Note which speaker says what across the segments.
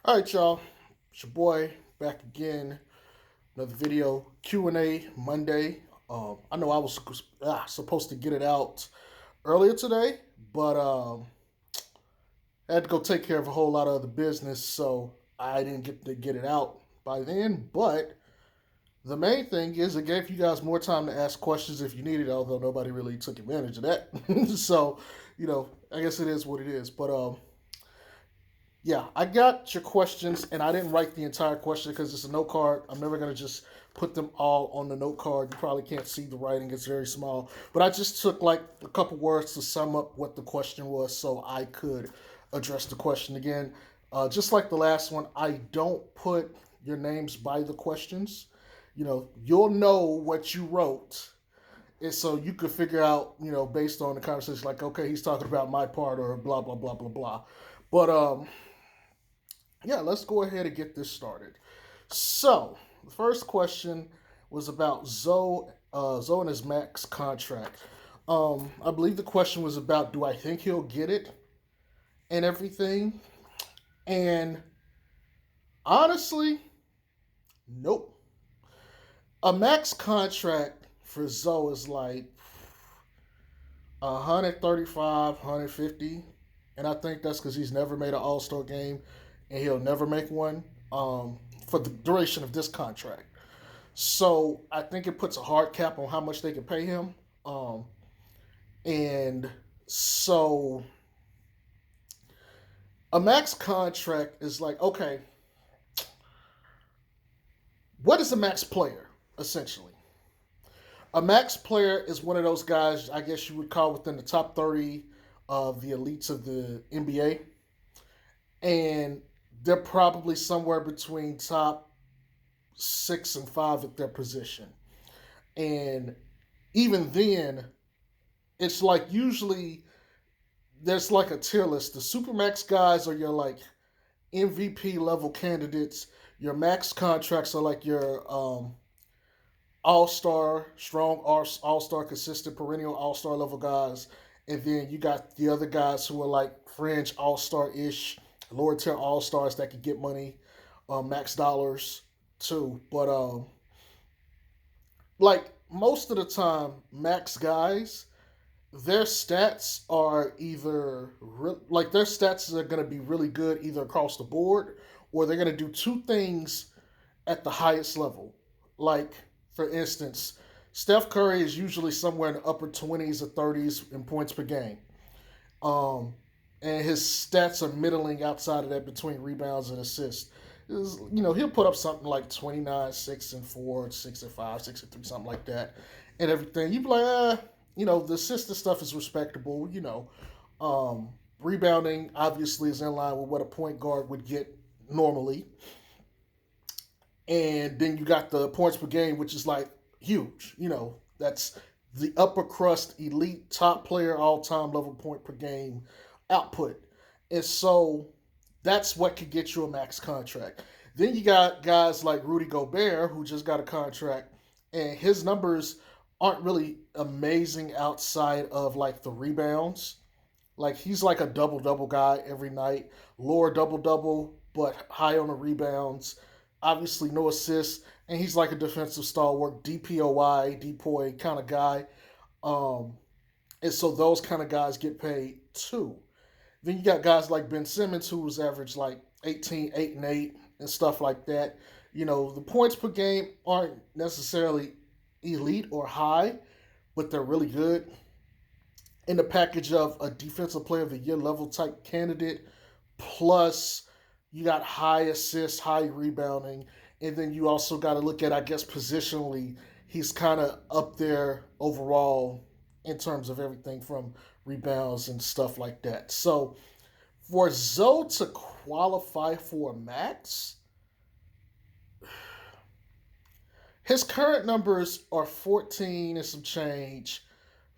Speaker 1: All right, y'all. It's your boy back again. Another video Q&A Monday. I know I was supposed to get it out earlier today, but I had to go take care of a whole lot of other business, so I didn't get to get it out by then. But the main thing is it gave you guys more time to ask questions if you needed, although nobody really took advantage of that. So, I guess it is what it is. But yeah, I got your questions, and I didn't write the entire question because it's a note card. I'm never gonna just put them all on the note card. You probably can't see the writing; it's very small. But I just took like a couple words to sum up what the question was, so I could address the question again. Just like the last one, I don't put your names by the questions. You'll know what you wrote, and so you could figure out, based on the conversation, like, okay, he's talking about my part or blah blah blah blah blah. But yeah, let's go ahead and get this started. So, the first question was about Zoe and his max contract. I believe the question was about, do I think he'll get it and everything? And honestly, nope. A max contract for Zoe is like 135, 150, and I think that's because he's never made an All Star game, and he'll never make one for the duration of this contract. So I think it puts a hard cap on how much they can pay him. And so a max contract is like, okay, what is a max player essentially? A max player is one of those guys, I guess you would call within the top 30 of the elites of the NBA. And they're probably somewhere between top 6 and 5 at their position. And even then, it's like usually there's like a tier list. The supermax guys are your like MVP level candidates. Your max contracts are like your all star, strong all star, consistent, perennial all star level guys. And then you got the other guys who are like fringe all star ish, lower tier all stars that could get money, max dollars too. But like most of the time, max guys, their stats are either like their stats are going to be really good either across the board, or they're going to do two things at the highest level. Like, for instance, Steph Curry is usually somewhere in the upper 20s or 30s in points per game. Um, and his stats are middling outside of that between rebounds and assists. He'll put up something like 29, 6 and 4, 6 and 5, 6 and 3, something like that, and everything. You'd be like, the assist stuff is respectable. Rebounding obviously is in line with what a point guard would get normally. And then you got the points per game, which is like huge. That's the upper crust, elite, top player, all time level point per game output. And so that's what could get you a max contract. Then you got guys like Rudy Gobert, who just got a contract, and his numbers aren't really amazing outside of like the rebounds. Like, he's like a double double guy every night, lower double double, but high on the rebounds. Obviously, no assists, and he's like a defensive stalwart, DPOY, DPOY kind of guy. Um, and so those kind of guys get paid too. Then you got guys like Ben Simmons, who's averaged like 18, 8 and 8, and stuff like that. The points per game aren't necessarily elite or high, but they're really good. In the package of a defensive player of the year level type candidate, plus you got high assists, high rebounding, and then you also got to look at, I guess, positionally, he's kind of up there overall in terms of everything from rebounds and stuff like that. So for Zoe to qualify for a max, his current numbers are 14 and some change,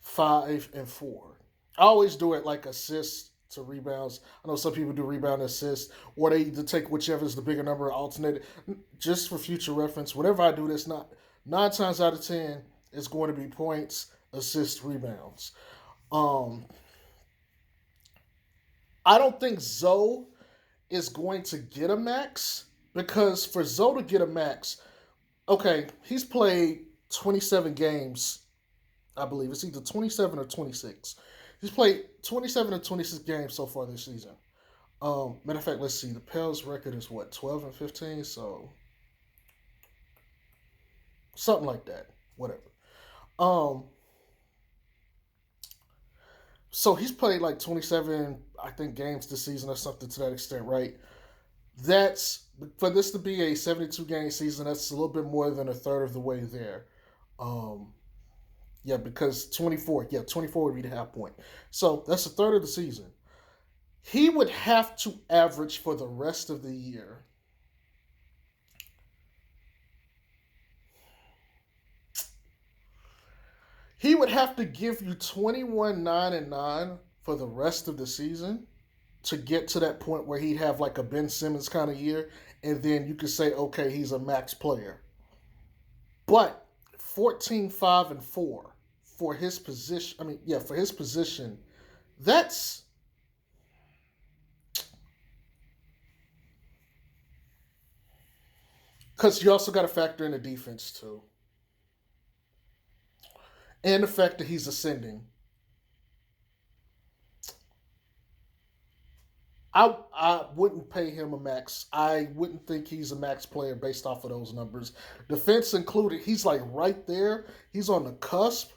Speaker 1: 5 and 4. I always do it like assists to rebounds. I know some people do rebound assist, or they either take whichever is the bigger number and alternate it. Just for future reference, whenever I do this, not 9 times out of 10, it's going to be points, assists, rebounds. Um, I don't think Zoe is going to get a max because for Zoe to get a max, okay, he's played 27 games. I believe it's either 27 or 26. He's played 27 or 26 games so far this season. Matter of fact, let's see. The Pels record is what, 12 and 15, so something like that. Whatever. Um, so he's played like 27, I think, games this season or something to that extent, right? That's for this to be a 72 game season. That's a little bit more than a third of the way there. Um, yeah, because 24, yeah, 24 would be the half point. So that's a third of the season. He would have to average for the rest of the year. He would have to give you 21, 9, and 9 for the rest of the season to get to that point where he'd have like a Ben Simmons kind of year, and then you could say, okay, he's a max player. But 14, 5, and 4 for his position, I mean, yeah, for his position, that's because you also got to factor in the defense too, and the fact that he's ascending. I wouldn't pay him a max. I wouldn't think he's a max player based off of those numbers. Defense included, he's like right there. He's on the cusp,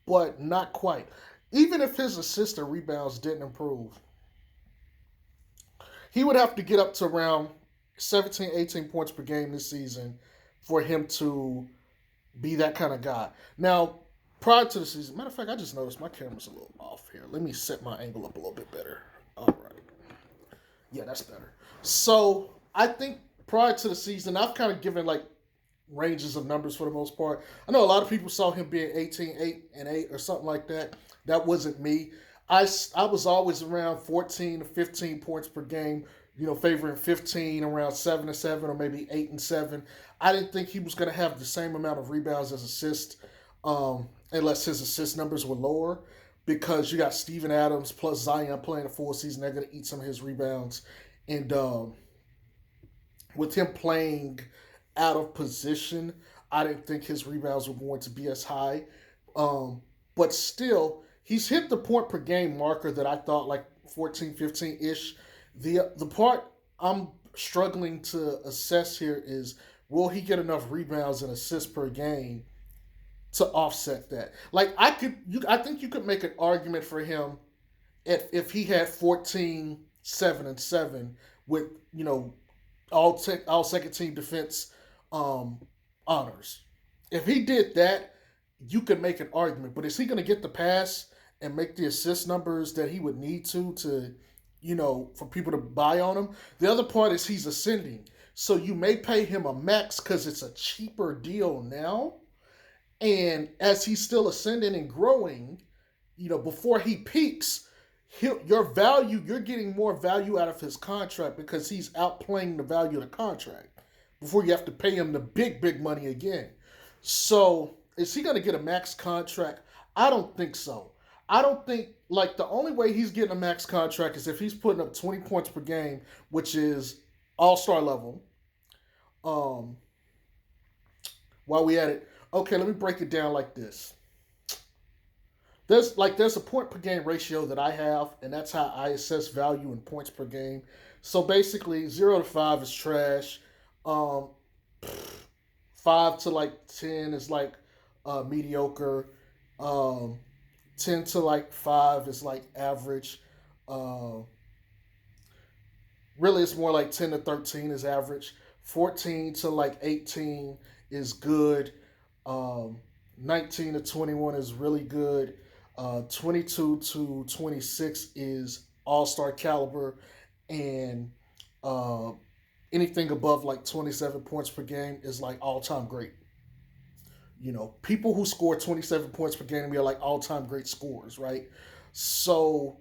Speaker 1: but not quite. Even if his assist and rebounds didn't improve, he would have to get up to around 17, 18 points per game this season for him to be that kind of guy. Now, prior to the season, matter of fact, I just noticed my camera's a little off here. Let me set my angle up a little bit better. All right. Yeah, that's better. So I think prior to the season, I've kind of given like ranges of numbers for the most part. I know a lot of people saw him being 18, 8, and 8 or something like that. That wasn't me. I was always around 14 to 15 points per game, favoring 15 around 7 and 7 or maybe 8 and 7. I didn't think he was going to have the same amount of rebounds as assists, unless his assist numbers were lower because you got Steven Adams plus Zion playing a full season. They're going to eat some of his rebounds. And with him playing out of position, I didn't think his rebounds were going to be as high. But still, he's hit the point per game marker that I thought like 14, 15 ish. The part I'm struggling to assess here is will he get enough rebounds and assists per game to offset that? Like I think you could make an argument for him if he had 14, 7, and 7 with all second team defense honors. If he did that, you could make an argument. But is he going to get the pass and make the assist numbers that he would need for people to buy on him? The other part is he's ascending. So you may pay him a max because it's a cheaper deal now. And as he's still ascending and growing, before he peaks, you're getting more value out of his contract because he's outplaying the value of the contract before you have to pay him the big, big money again. So is he going to get a max contract? I don't think so. I don't think, like, the only way he's getting a max contract is if he's putting up 20 points per game, which is all-star level. While we at it, okay, let me break it down like this. There's a point per game ratio that I have, and that's how I assess value in points per game. So basically, 0 to 5 is trash. Um, 5 to 10 is like mediocre. 10 to 5 is like average. Uh, really, it's more like 10 to 13 is average. 14 to 18 is good. Um, 19 to 21 is really good. 22 to 26 is all star caliber, and uh, anything above like 27 points per game is like all time great. People who score 27 points per game are like all time great scorers, right? So,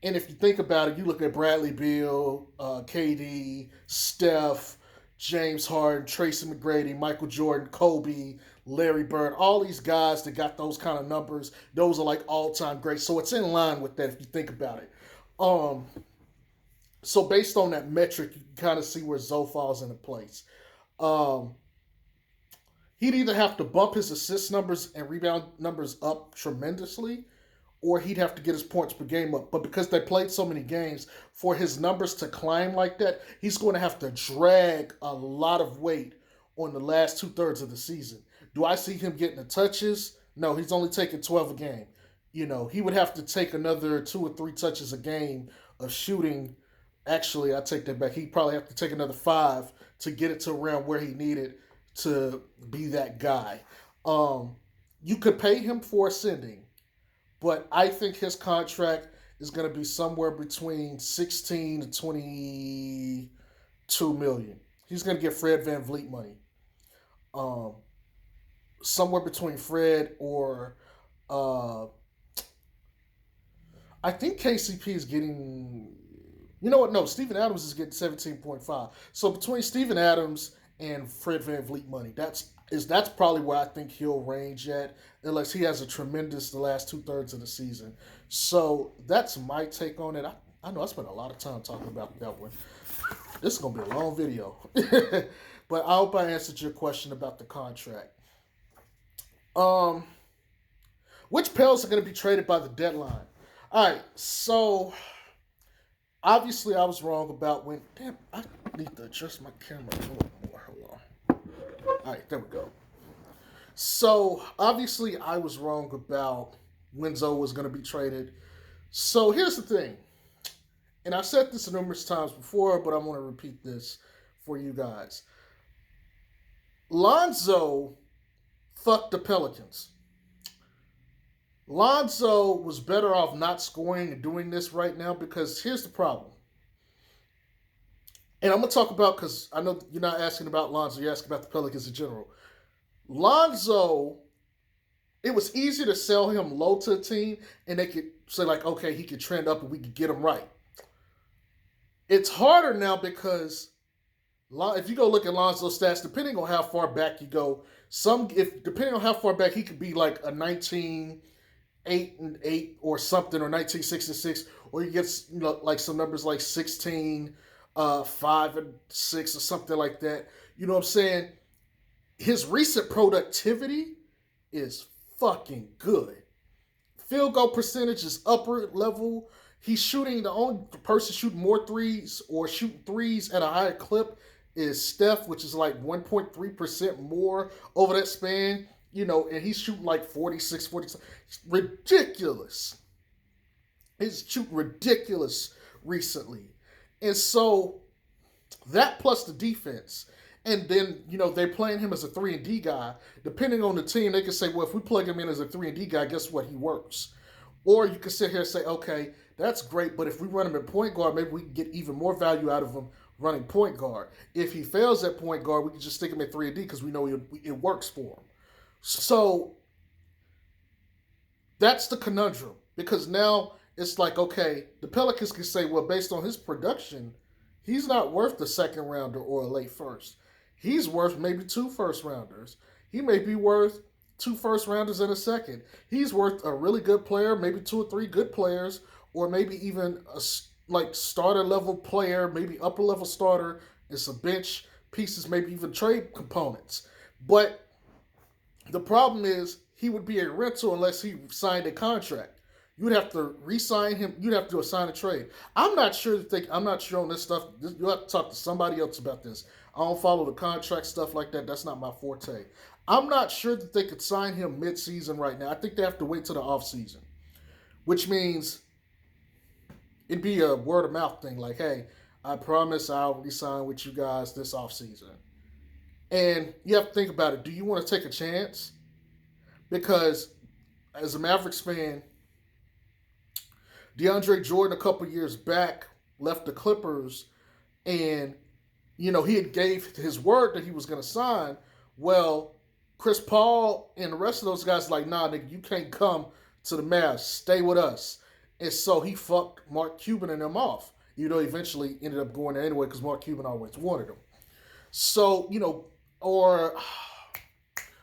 Speaker 1: and if you think about it, you look at Bradley Beal, KD, Steph, James Harden, Tracy McGrady, Michael Jordan, Kobe, Larry Bird, all these guys that got those kind of numbers, those are like all time great. So it's in line with that if you think about it. Um, So based on that metric, you can kind of see where Zoe falls into place. Um, he'd either have to bump his assist numbers and rebound numbers up tremendously, or he'd have to get his points per game up. But because they played so many games, for his numbers to climb like that, he's going to have to drag a lot of weight on the last 2/3 of the season. Do I see him getting the touches? No, he's only taking 12 a game. He would have to take another 2 or 3 touches a game of shooting. Actually, I take that back. He'd probably have to take another 5 to get it to around where he needed to be that guy. Um, you could pay him for ascending, but I think his contract is going to be somewhere between 16 to 22 million. He's going to get Fred Van Vliet money. Um, Somewhere between Fred or uh, I think KCP is getting. You know what? No, Steven Adams is getting 17.5. So between Steven Adams and Fred Van Vliet money, that's probably where I think he'll range at, unless he has a tremendous the last 2/3 of the season. So that's my take on it. I know I spent a lot of time talking about that one. This is gonna be a long video, but I hope I answered your question about the contract. Um, which Pels are going to be traded by the deadline? All right, so obviously I was wrong about when. Damn, I need to adjust my camera a little more. Hold on. All right, there we go. So obviously I was wrong about when Zoe was going to be traded. So here's the thing, and I've said this numerous times before, but I want to repeat this for you guys. Lonzo fucked the Pelicans. Lonzo was better off not scoring and doing this right now, because here's the problem. And I'm going to talk about, because I know you're not asking about Lonzo, you're asking about the Pelicans in general. Lonzo, it was easy to sell him low to a team, and they could say, like, okay, he could trend up and we could get him right. It's harder now because if you go look at Lonzo's stats, depending on how far back you go, depending on how far back, he could be like a 19-8-8 or something, or 1966, or you get like some numbers like 16, 5-6 or something like that. You know what I'm saying? His recent productivity is fucking good. Field goal percentage is upper level. He's shooting, the only person shooting more threes or shooting threes at a higher clip is Steph, which is like 1.3% more over that span. And he's shooting like 46, 47. Ridiculous. He's shooting ridiculous recently. And so that plus the defense. And then, they're playing him as a 3-and-D guy. Depending on the team, they can say, well, if we plug him in as a 3-and-D guy, guess what? He works. Or you can sit here and say, okay, that's great, but if we run him at point guard, maybe we can get even more value out of him running point guard. If he fails at point guard, we can just stick him at 3-and-D because we know it works for him. So that's the conundrum, because now it's like, okay, the Pelicans can say, well, based on his production, he's not worth the second rounder or a late first. He's worth maybe 2 first rounders. He may be worth 2 first rounders and a second. He's worth a really good player, maybe 2 or 3 good players, or maybe even a starter level player, maybe upper level starter, and some bench pieces, maybe even trade components. But the problem is he would be a rental unless he signed a contract. You would have to re-sign him. You'd have to assign a trade. I'm not sure on this stuff. You'll have to talk to somebody else about this. I don't follow the contract stuff like that. That's not my forte. I'm not sure that they could sign him mid-season right now. I think they have to wait till the off-season, which means it'd be a word-of-mouth thing. Like, hey, I promise I'll re-sign with you guys this off-season. And you have to think about it. Do you want to take a chance? Because as a Mavericks fan, DeAndre Jordan a couple years back left the Clippers, and he had gave his word that he was going to sign. Well, Chris Paul and the rest of those guys like, nah, nigga, you can't come to the Mavs. Stay with us. And so he fucked Mark Cuban and them off. Eventually ended up going there anyway because Mark Cuban always wanted him. So, or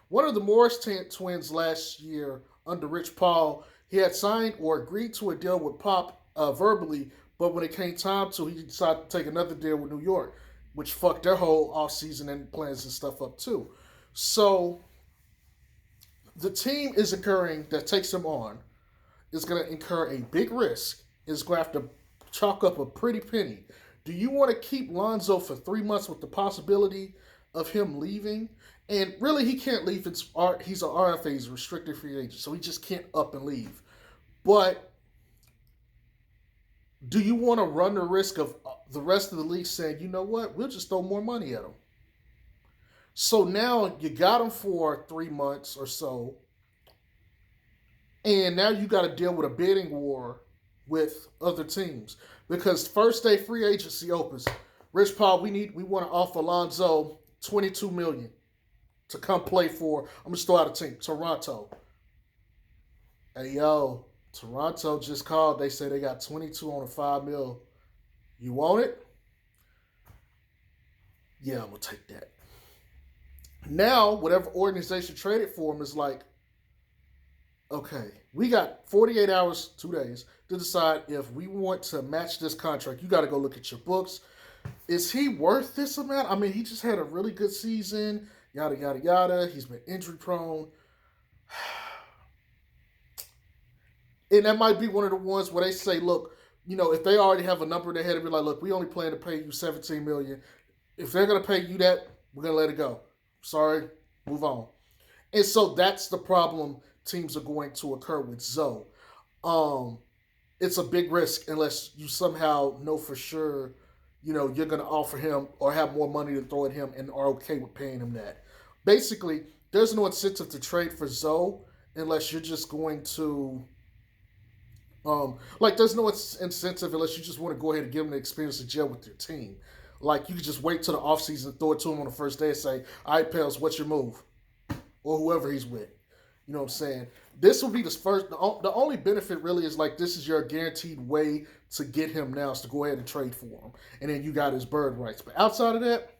Speaker 1: one of the Morris twins last year under Rich Paul, he had signed or agreed to a deal with Pop verbally, But when it came time to, he decided to take another deal with New York, which fucked their whole offseason and plans and stuff up too. So the team is incurring that takes him on is going to incur a big risk. Is going to have to chalk up a pretty penny. Do you want to keep Lonzo for 3 months with the possibility of him leaving? And really, he can't leave. He's an RFA, he's a restricted free agent, so he just can't up and leave. But do you want to run the risk of the rest of the league saying, you know what, we'll just throw more money at him? So now you got him for 3 months or so, and now you got to deal with a bidding war with other teams because first day free agency opens. Rich Paul, we want to offer Lonzo $22 million to come play for. I'm gonna start out a team, Toronto. Hey yo, Toronto just called. They say they got 22 on a $5 million. You want it? Yeah, I'm gonna take that. Now, whatever organization traded for him is like, okay, we got 48 hours, 2 days, to decide if we want to match this contract. You got to go look at your books. Is he worth this amount? I mean, he just had a really good season, yada, yada, yada. He's been injury prone. And that might be one of the ones where they say, look, if they already have a number in their head, it'd be like, look, we only plan to pay you $17 million. If they're going to pay you that, we're going to let it go. Sorry, move on. And so that's the problem teams are going to occur with Zoe. It's a big risk unless you somehow know for sure, you're going to offer him or have more money to throw at him and are okay with paying him that. Basically, there's no incentive to trade for Zoe unless you're just going to, there's no incentive unless you just want to go ahead and give him the experience of gel with your team. Like, you could just wait till the offseason, throw it to him on the first day and say, all right, Pels, what's your move? Or whoever he's with. You know what I'm saying? This will be the first. The only benefit really is like this is your guaranteed way to get him now is to go ahead and trade for him. And then you got his bird rights. But outside of that,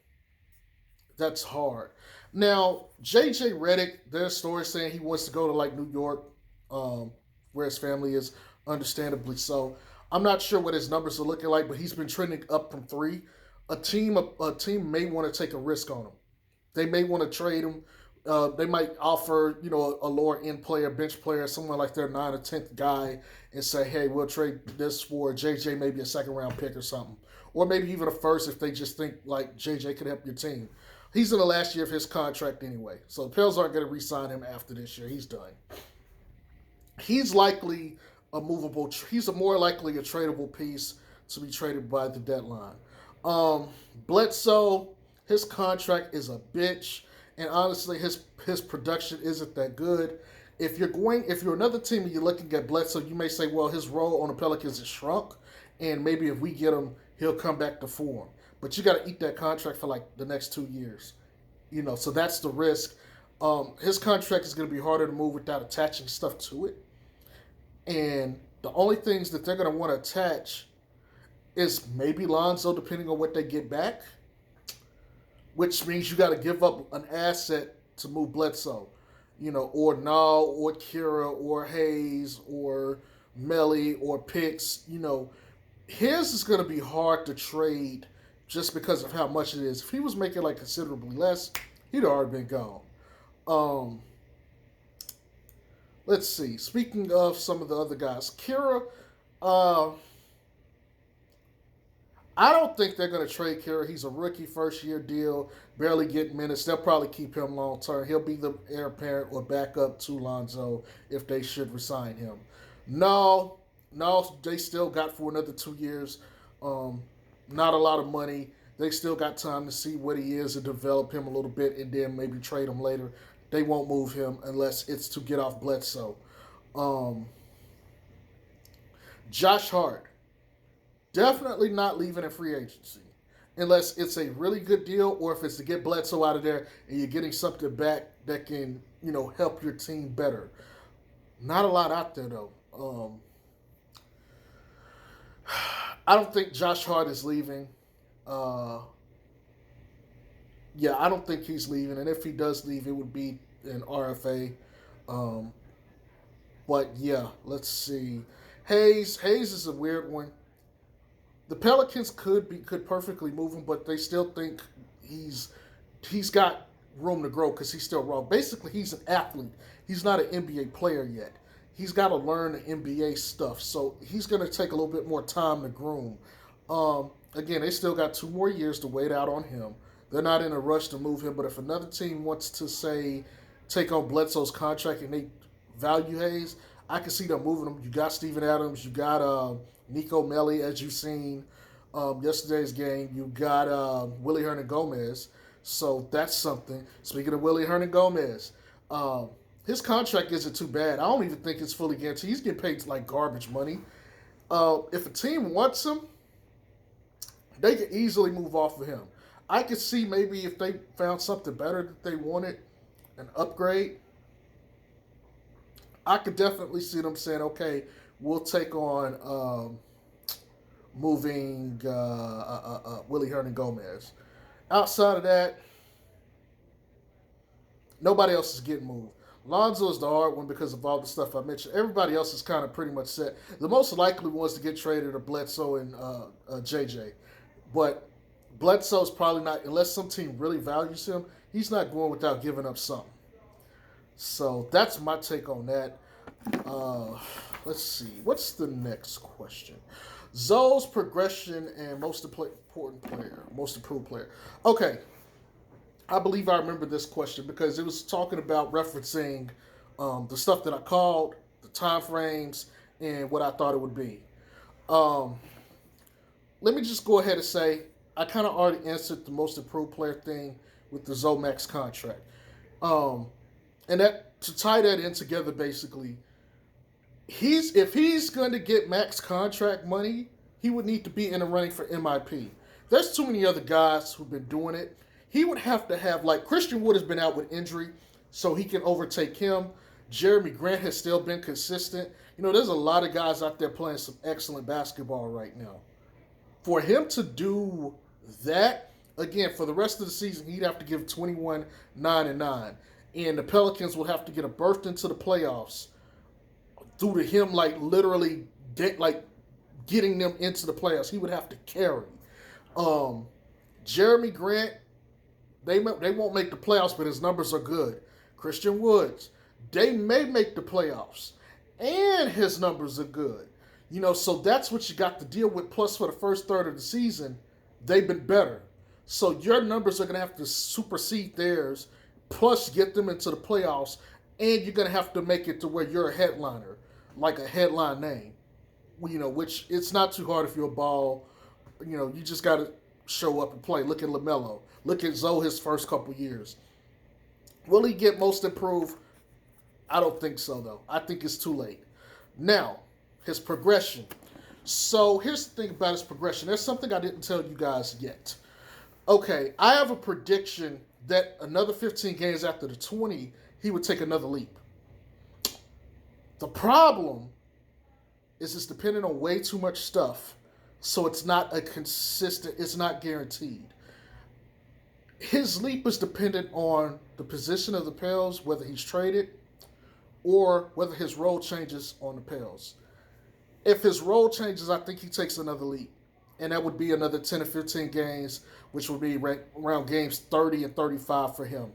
Speaker 1: that's hard. Now, JJ Redick, there's stories saying he wants to go to like New York, where his family is, understandably so. I'm not sure what his numbers are looking like, but he's been trending up from 3. A team may want to take a risk on him. They may want to trade him. They might offer, a lower end player, bench player, someone like their 9th or 10th guy, and say, hey, we'll trade this for JJ, maybe a second round pick or something, or maybe even a first if they just think like JJ could help your team. He's in the last year of his contract anyway, so the Pels aren't going to re-sign him after this year. He's done. He's likely a movable. He's more likely a tradable piece to be traded by the deadline. Bledsoe, his contract is a bitch. And honestly, his production isn't that good. If you're another team and you're looking at Bledsoe, you may say, well, his role on the Pelicans is shrunk, and maybe if we get him, he'll come back to form. But you got to eat that contract for like the next 2 years, So that's the risk. His contract is going to be harder to move without attaching stuff to it, and the only things that they're going to want to attach is maybe Lonzo, depending on what they get back. Which means you got to give up an asset to move Bledsoe, or Nall, or Kira, or Hayes, or Melly, or Pitts. His is going to be hard to trade just because of how much it is. If he was making like considerably less, he'd already been gone. Let's see. Speaking of some of the other guys, Kira. I don't think they're going to trade Kira. He's a rookie, first-year deal, barely getting minutes. They'll probably keep him long-term. He'll be the heir apparent or backup to Lonzo if they should resign him. No, they still got for another 2 years. Not a lot of money. They still got time to see what he is and develop him a little bit and then maybe trade him later. They won't move him unless it's to get off Bledsoe. Josh Hart. Definitely not leaving in free agency unless it's a really good deal or if it's to get Bledsoe out of there and you're getting something back that can, help your team better. Not a lot out there, though. I don't think Josh Hart is leaving. I don't think he's leaving. And if he does leave, it would be an RFA. But, yeah, let's see. Hayes is a weird one. The Pelicans could perfectly move him, but they still think he's got room to grow because he's still raw. Basically, he's an athlete. He's not an NBA player yet. He's got to learn the NBA stuff, so he's going to take a little bit more time to groom. Again, they still got 2 more years to wait out on him. They're not in a rush to move him, but if another team wants to say take on Bledsoe's contract and they value Hayes, I can see them moving him. You got Steven Adams, you got Nico Melli, as you've seen yesterday's game. You got Willie Hernan Gomez, so that's something. Speaking of Willie Hernan Gomez, his contract isn't too bad. I don't even think it's fully guaranteed. He's getting paid like garbage money. If a team wants him, they can easily move off of him. I could see maybe if they found something better that they wanted, an upgrade, I could definitely see them saying, okay, we'll take on moving Willie Hernan Gomez. Outside of that, nobody else is getting moved. Lonzo is the hard one because of all the stuff I mentioned. Everybody else is kind of pretty much set. The most likely ones to get traded are Bledsoe and JJ. But Bledsoe's probably not, unless some team really values him, he's not going without giving up something. So that's my take on that. Let's see. What's the next question? Zoe's progression and most important player, most improved player. Okay. I believe I remember this question because it was talking about referencing the stuff that I called, the time frames, and what I thought it would be. Um, Let me just go ahead and say I kind of already answered the most improved player thing with the Zoe Max contract. Um, and that to tie that in together, basically, if he's going to get max contract money, he would need to be in the running for MIP. There's too many other guys who've been doing it. He would have to have, like, Christian Wood has been out with injury, so he can overtake him. Jeremy Grant has still been consistent. You know, there's a lot of guys out there playing some excellent basketball right now. For him to do that, again, for the rest of the season, he'd have to give 21, 9, and 9. And the Pelicans will have to get a berth into the playoffs due to him, like, literally, getting them into the playoffs. He would have to carry. Jeremy Grant, they won't make the playoffs, but his numbers are good. Christian Woods, they may make the playoffs, and his numbers are good. You know, so that's what you got to deal with. Plus, for the first third of the season, they've been better. So your numbers are going to have to supersede theirs, plus get them into the playoffs, and you're going to have to make it to where you're a headliner, like a headline name. You know, which it's not too hard if you're a ball. You know, you just got to show up and play. Look at LaMelo. Look at Zoe his first couple years. Will he get most improved? I don't think so, though. I think it's too late. Now, his progression. So here's the thing about his progression. There's something I didn't tell you guys yet. Okay, I have a prediction that another 15 games after the 20, he would take another leap. The problem is it's dependent on way too much stuff, so it's not it's not guaranteed. His leap is dependent on the position of the Pels, whether he's traded, or whether his role changes on the Pels. If his role changes, I think he takes another leap. And that would be another 10 or 15 games, which would be around games 30 and 35 for him.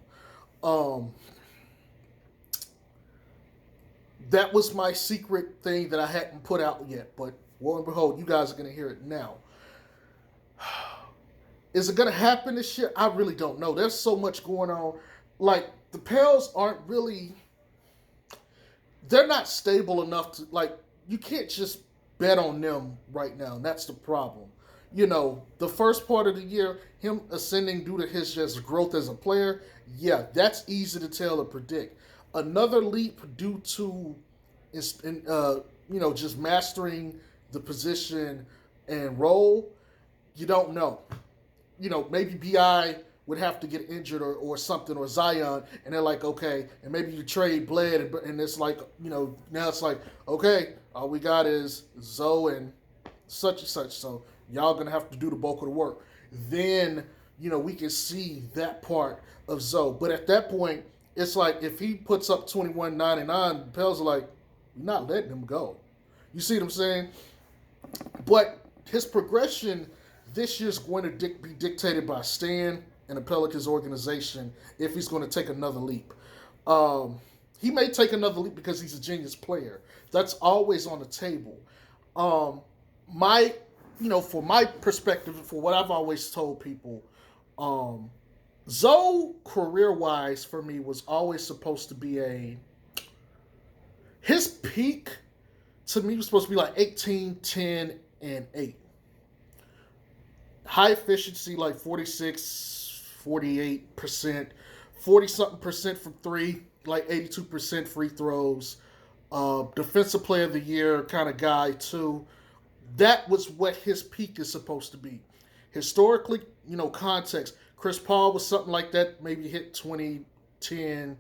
Speaker 1: That was my secret thing that I hadn't put out yet. But lo and behold, you guys are going to hear it now. Is it going to happen this year? I really don't know. There's so much going on. Like, the Pels aren't really... They're not stable enough to... Like, you can't just bet on them right now. That's the problem. You know, the first part of the year, him ascending due to his just growth as a player, yeah, that's easy to tell and predict. Another leap due to, just mastering the position and role, you don't know. You know, maybe B.I. would have to get injured or something, or Zion, and they're like, okay, and maybe you trade Bled, and it's like, you know, now it's like, okay, all we got is Zoe and such and such, so y'all going to have to do the bulk of the work. Then, you know, we can see that part of Zoe. But at that point, it's like if he puts up 21.99, the Pels are like, you're not letting him go. You see what I'm saying? But his progression this year is going to be dictated by Stan and the Pelicans organization if he's going to take another leap. He may take another leap because he's a genius player. That's always on the table. Um, my, for my perspective, for what I've always told people, um, Zoe career wise for me was always supposed to be his peak to me was supposed to be like 18, 10, and 8. High efficiency like 46, 48%, 40 something percent from three, like 82% free throws. Defensive player of the year kind of guy too. That was what his peak is supposed to be. Historically, context. Chris Paul was something like that, maybe hit 20, 10,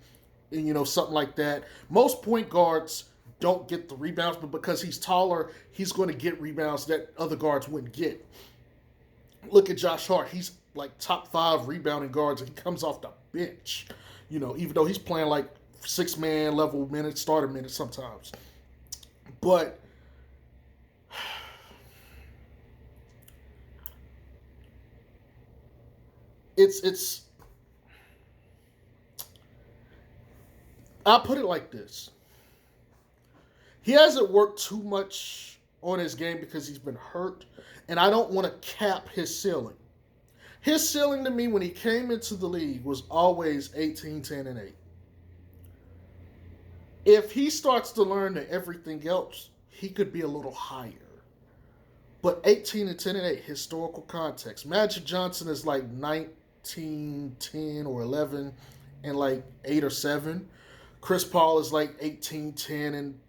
Speaker 1: and something like that. Most point guards don't get the rebounds, but because he's taller, he's going to get rebounds that other guards wouldn't get. Look at Josh Hart. He's like top 5 rebounding guards, and he comes off the bench. Even though he's playing like 6-man level minutes, starter minutes sometimes. But it's I'll put it like this. He hasn't worked too much on his game because he's been hurt, and I don't want to cap his ceiling. His ceiling to me when he came into the league was always 18, 10, and 8. If he starts to learn that everything else, he could be a little higher. But 18 and 10 and 8, historical context. Magic Johnson is like 19, 10, or 11, and like 8 or 7. Chris Paul is like 18, 10, and,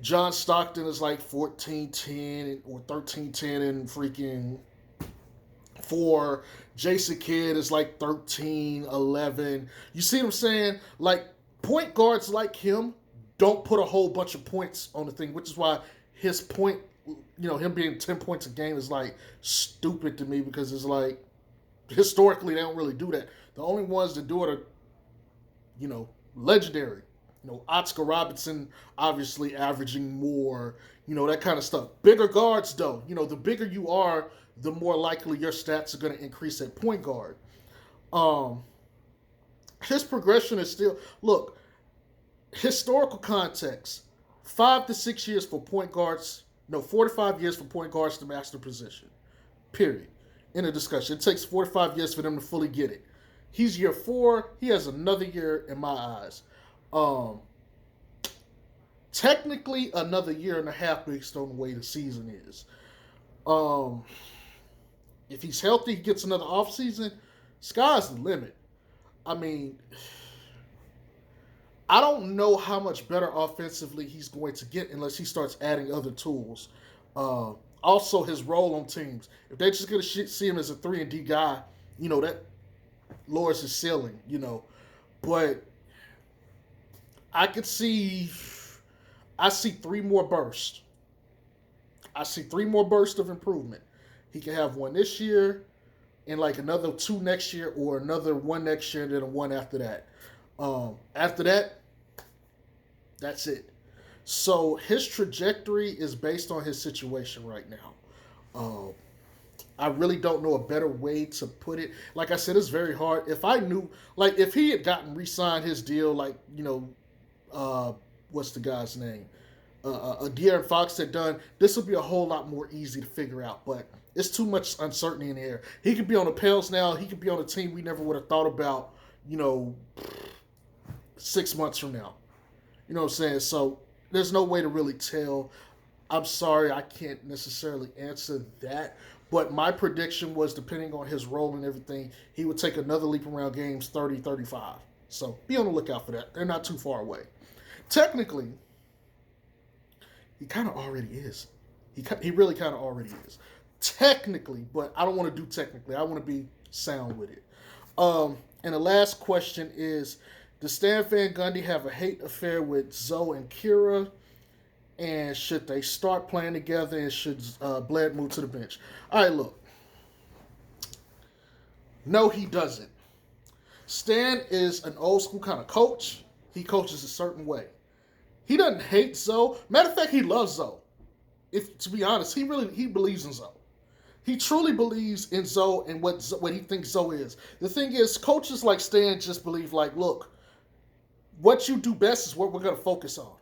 Speaker 1: John Stockton is like 14, 10, or 13, 10, and freaking 4. Jason Kidd is like 13, 11. You see what I'm saying? Like, point guards like him don't put a whole bunch of points on the thing, which is why his point, him being 10 points a game is like stupid to me because it's like, historically, they don't really do that. The only ones that do it are, legendary. Oscar Robertson obviously averaging more, that kind of stuff. Bigger guards, though, the bigger you are, the more likely your stats are going to increase at point guard. His progression is still, look, historical context, 5 to 6 years for point guards, 4 to 5 years for point guards to master position, period. In a discussion. It takes 4 to 5 years for them to fully get it. He's year 4. He has another year in my eyes. Technically, another year and a half based on the way the season is. If he's healthy, he gets another offseason, sky's the limit. I mean, I don't know how much better offensively he's going to get unless he starts adding other tools. Also, his role on teams. If they're just going to see him as a 3-and-D guy, that lowers his ceiling, But I see 3 more bursts. I see 3 more bursts of improvement. He can have one this year, and like another 2 next year, or another 1 next year, and then a 1 after that. After that, that's it. So his trajectory is based on his situation right now. I really don't know a better way to put it. Like I said, it's very hard. If I knew, like if he had gotten re-signed his deal, like, what's the guy's name? De'Aaron Fox had done, this would be a whole lot more easy to figure out. But it's too much uncertainty in the air. He could be on the Pels now. He could be on a team we never would have thought about, 6 months from now. You know what I'm saying? So there's no way to really tell. I'm sorry, I can't necessarily answer that. But my prediction was, depending on his role and everything, he would take another leap around games 30, 35. So be on the lookout for that. They're not too far away. Technically, he kind of already is. He really kind of already is. Technically, but I don't want to do technically. I want to be sound with it. And the last question is, does Stan Van Gundy have a hate affair with Zoe and Kira? And should they start playing together? And should Bled move to the bench? All right, look. No, he doesn't. Stan is an old school kind of coach. He coaches a certain way. He doesn't hate Zoe. Matter of fact, he loves Zoe. if to be honest, he believes in Zoe. He truly believes in Zoe and what he thinks Zoe is. The thing is, coaches like Stan just believe like, look, what you do best is what we're going to focus on.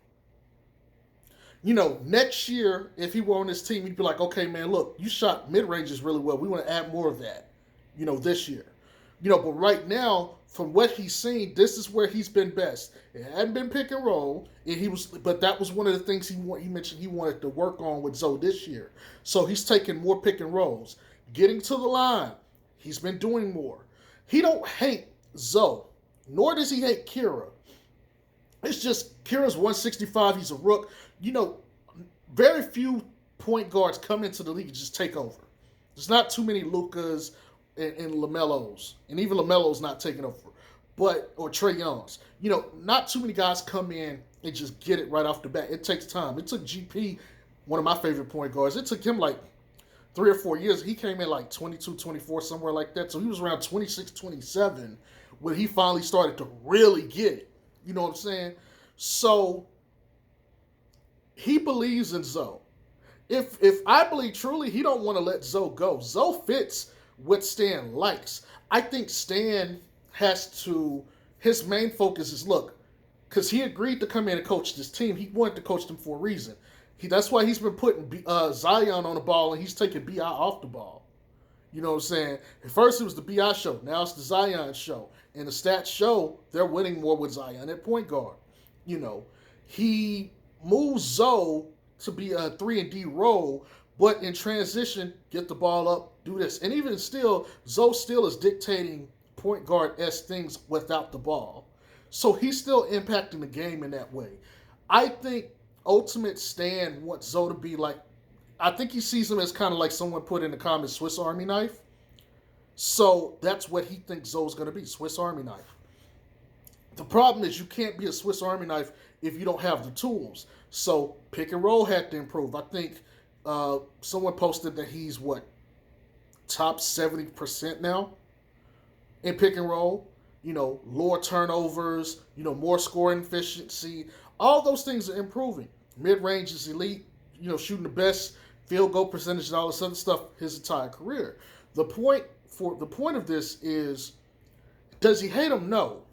Speaker 1: Next year, if he were on this team, he'd be like, okay, man, look, you shot mid ranges really well. We want to add more of that, this year. But right now, from what he's seen, this is where he's been best. It hadn't been pick and roll, but that was one of the things he mentioned he wanted to work on with Zoe this year. So he's taking more pick and rolls, getting to the line. He's been doing more. He don't hate Zoe, nor does he hate Kira. It's just Kira's 165. He's a rook. Very few point guards come into the league and just take over. There's not too many Lukas and LaMelos, and even LaMelo's not taking over, or Trae Young's. Not too many guys come in and just get it right off the bat. It takes time. It took GP, one of my favorite point guards. It took him like 3 or 4 years. He came in like 22, 24, somewhere like that. So he was around 26, 27 when he finally started to really get it. You know what I'm saying? So he believes in Zoe. If I believe truly, he don't want to let Zoe go. Zoe fits what Stan likes. I think Stan has to, his main focus is, look, because he agreed to come in and coach this team. He wanted to coach them for a reason. That's why he's been putting Zion on the ball and he's taking B.I. off the ball. You know what I'm saying? At first it was the B.I. show. Now it's the Zion show. And the stats show they're winning more with Zion at point guard. He moves Zoe to be a 3-and-D role, but in transition, get the ball up, do this. And even still, Zoe still is dictating point guard-esque things without the ball. So he's still impacting the game in that way. I think Ultimate Stan wants Zoe to be like, I think he sees him as kind of like someone put in the comments, Swiss Army knife. So that's what he thinks Zoe's going to be, Swiss Army knife. The problem is you can't be a Swiss Army knife if you don't have the tools. So pick and roll had to improve. I think someone posted that he's top 70% now in pick and roll. Lower turnovers, more scoring efficiency. All those things are improving. Mid-range is elite, shooting the best field goal percentage and all this other stuff his entire career. The point of this is, does he hate him? No.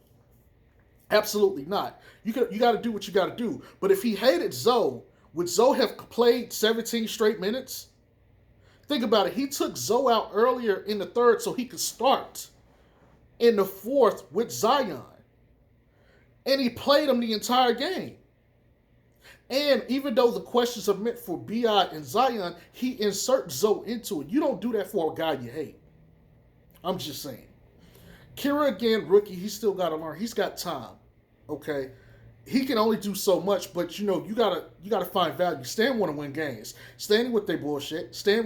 Speaker 1: Absolutely not. You got to do what you got to do. But if he hated Zoe, would Zoe have played 17 straight minutes? Think about it. He took Zoe out earlier in the third so he could start in the fourth with Zion. And he played him the entire game. And even though the questions are meant for B.I. and Zion, he inserts Zoe into it. You don't do that for a guy you hate. I'm just saying. Kira, again, rookie, he's still got to learn. He's got time. Okay? He can only do so much, but you gotta find value. Stan want to win games. Stan with their bullshit. Stan